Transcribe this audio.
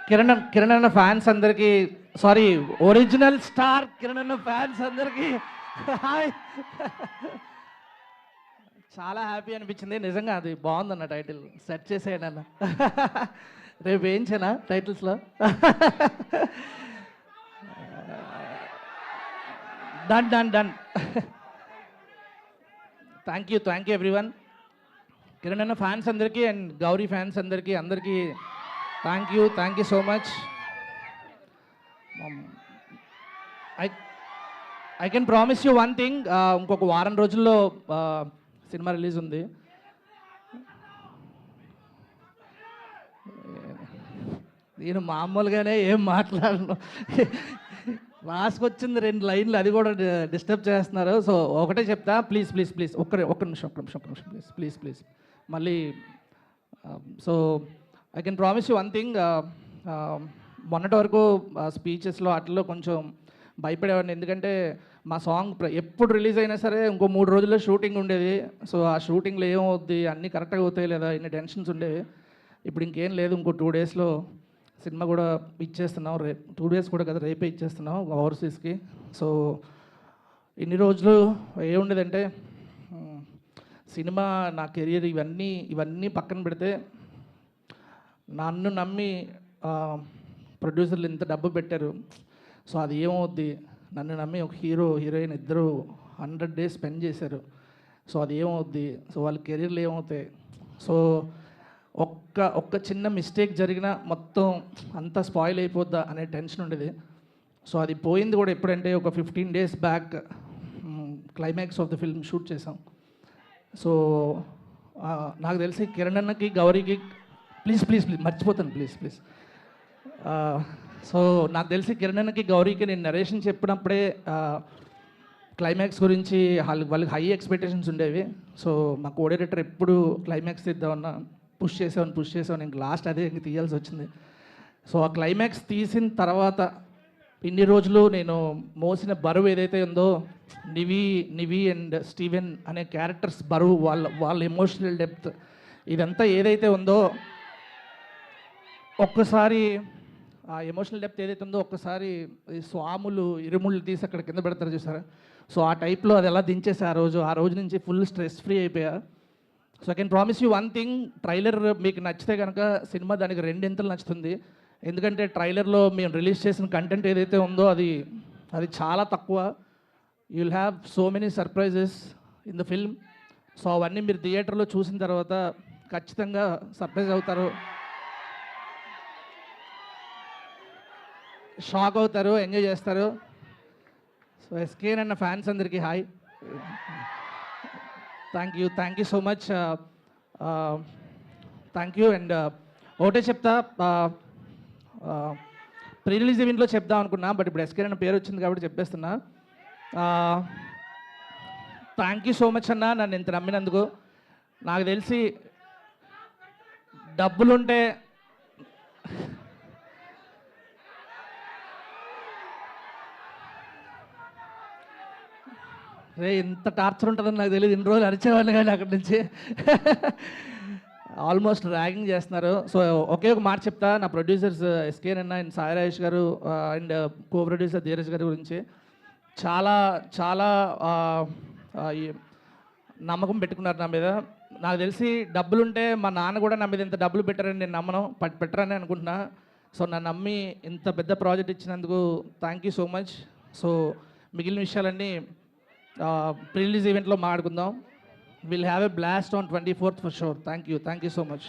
కిరణ్ అన్న ఫ్యాన్స్ అందరికీ, sorry original star Kiran అన్న ఫ్యాన్స్ అందరికీ హాయ్. చాలా హ్యాపీ అనిపించింది నిజంగా, అది బాగుందన్న టైటిల్ సెట్ చేసేయండి అన్న. రేపు వేయించానా టైటిల్స్లో? Done done done. Thank you everyone. Kiran అన్న ఫ్యాన్స్ అందరికీ అండ్ గౌరీ ఫ్యాన్స్ అందరికీ thank you so much. I can promise you one thing, ఇంకొక వారం రోజుల్లో సినిమా రిలీజ్ ఉంది. నేను మామూలుగానే ఏం మాట్లాడను, రాసుకొచ్చింది 2 లైన్లు, అది కూడా డిస్టర్బ్ చేస్తున్నారు. సో ఒకటే చెప్తా, ప్లీజ్ ఒక్క నిమిషం ప్లీజ్ మళ్ళీ. So I can promise you one thing, మొన్నటి వరకు స్పీచెస్లో వాటిల్లో కొంచెం భయపడేవాడిని, ఎందుకంటే మా సాంగ్ ఎప్పుడు రిలీజ్ అయినా సరే ఇంకో 3 రోజుల్లో షూటింగ్ ఉండేది. సో ఆ షూటింగ్లో ఏమవుద్ది, అన్నీ కరెక్ట్గా అవుతాయి లేదా, ఇన్ని టెన్షన్స్ ఉండేవి. ఇప్పుడు ఇంకేం లేదు, ఇంకో 2 డేస్లో సినిమా కూడా ఇచ్చేస్తున్నాం. 2 డేస్ కూడా కదా, రేపే ఇచ్చేస్తున్నాం ఓవర్సీస్కి. సో ఇన్ని రోజులు ఏముండేదంటే, సినిమా, నా కెరియర్, ఇవన్నీ పక్కన పెడితే నన్ను నమ్మి ప్రొడ్యూసర్లు ఇంత డబ్బు పెట్టారు. సో అది ఏమవుద్ది, నన్ను నమ్మి ఒక హీరోయిన్ ఇద్దరు 100 డేస్ స్పెండ్ చేశారు. సో అది ఏమవుద్ది, సో వాళ్ళ కెరీర్లు ఏమవుతాయి. సో ఒక్క చిన్న మిస్టేక్ జరిగినా మొత్తం అంతా స్పాయిల్ అయిపోద్దా అనే టెన్షన్ ఉండేది. సో అది పోయింది కూడా ఎప్పుడంటే, ఒక 15 days back climax of the film shoot చేసాం. సో నాకు తెలిసి కిరణ్ అన్నకి, గౌరీకి, ప్లీజ్ మర్చిపోతాను ప్లీజ్. సో నాకు తెలిసి కిరణ్ అన్నకి, గౌరీకి నేను నరేషన్ చెప్పినప్పుడే క్లైమాక్స్ గురించి వాళ్ళకి హై ఎక్స్పెక్టేషన్స్ ఉండేవి. సో మా కోఆర్డినేటర్ ఎప్పుడు క్లైమాక్స్ తీద్దామన్నా పుష్ చేసాం, ఇంక లాస్ట్ అదే ఇంక తీయాల్సి వచ్చింది. సో ఆ క్లైమాక్స్ తీసిన తర్వాత ఇన్ని రోజులు నేను మోసిన బరువు ఏదైతే ఉందో, నివి అండ్ స్టీవెన్ అనే క్యారెక్టర్స్ బరువు, వాళ్ళ ఎమోషనల్ డెప్త్, ఇదంతా ఏదైతే ఉందో, ఒక్కసారి ఆ ఎమోషనల్ డెప్త్ ఏదైతే ఉందో, ఒక్కసారి స్వాములు ఇరుముళ్ళు తీసి అక్కడ కింద పెడతారు చూసారా. సో ఆ టైప్లో అది ఎలా దించేసి ఆ రోజు నుంచి ఫుల్ స్ట్రెస్ ఫ్రీ అయిపోయా. So I can promise you one thing, trailer మీకు నచ్చితే కనుక సినిమా దానికి 2 ఇంతలు నచ్చుతుంది. ఎందుకంటే ట్రైలర్లో మేము రిలీజ్ చేసిన కంటెంట్ ఏదైతే ఉందో అది చాలా తక్కువ. You will have so many surprises in the film. So అవన్నీ మీరు థియేటర్లో చూసిన తర్వాత ఖచ్చితంగా సర్ప్రైజ్ అవుతారు, షాక్ అవుతారు, ఎంజాయ్ చేస్తారు. సో ఎస్కేన్ అన్న ఫ్యాన్స్ అందరికీ hi, thank you so much. Thank you. And ఒకటే చెప్తా, ప్రీ రిలీజ్ ఈవెంట్లో చెప్దాం అనుకున్నా, బట్ ఇప్పుడు ఎస్కేన్ అన్న పేరు వచ్చింది కాబట్టి చెప్పేస్తున్నా. థ్యాంక్ యూ సో మచ్ అన్న, నన్ను ఇంత నమ్మినందుకు. నాకు తెలిసి డబ్బులుంటే ఇంత టార్చర్ ఉంటుందని నాకు తెలియదు. ఇన్ని రోజులు అరిచేవాడిని కానీ అక్కడి నుంచి ఆల్మోస్ట్ ర్యాగింగ్ చేస్తున్నారు. సో ఒకే ఒక మాట చెప్తా, నా ప్రొడ్యూసర్స్ ఎస్కేన్ అన్న అండ్ సాయి రాజేష్ గారు అండ్ కో ప్రొడ్యూసర్ ధీరజ్ గారి గురించి చాలా నమ్మకం పెట్టుకున్నారు నా మీద. నాకు తెలిసి డబ్బులుంటే మా నాన్న కూడా నా మీద ఇంత డబ్బులు పెట్టారని నేను నమ్మను, పెట్టరని అనుకుంటున్నా. సో నన్ను నమ్మి ఇంత పెద్ద ప్రాజెక్ట్ ఇచ్చినందుకు thank you so much. So మిగిలిన విషయాలన్నీ ప్రీ రిలీజ్ ఈవెంట్లో మాట్లాడుకుందాం. Will have a blast on 24th for sure. Thank you so much.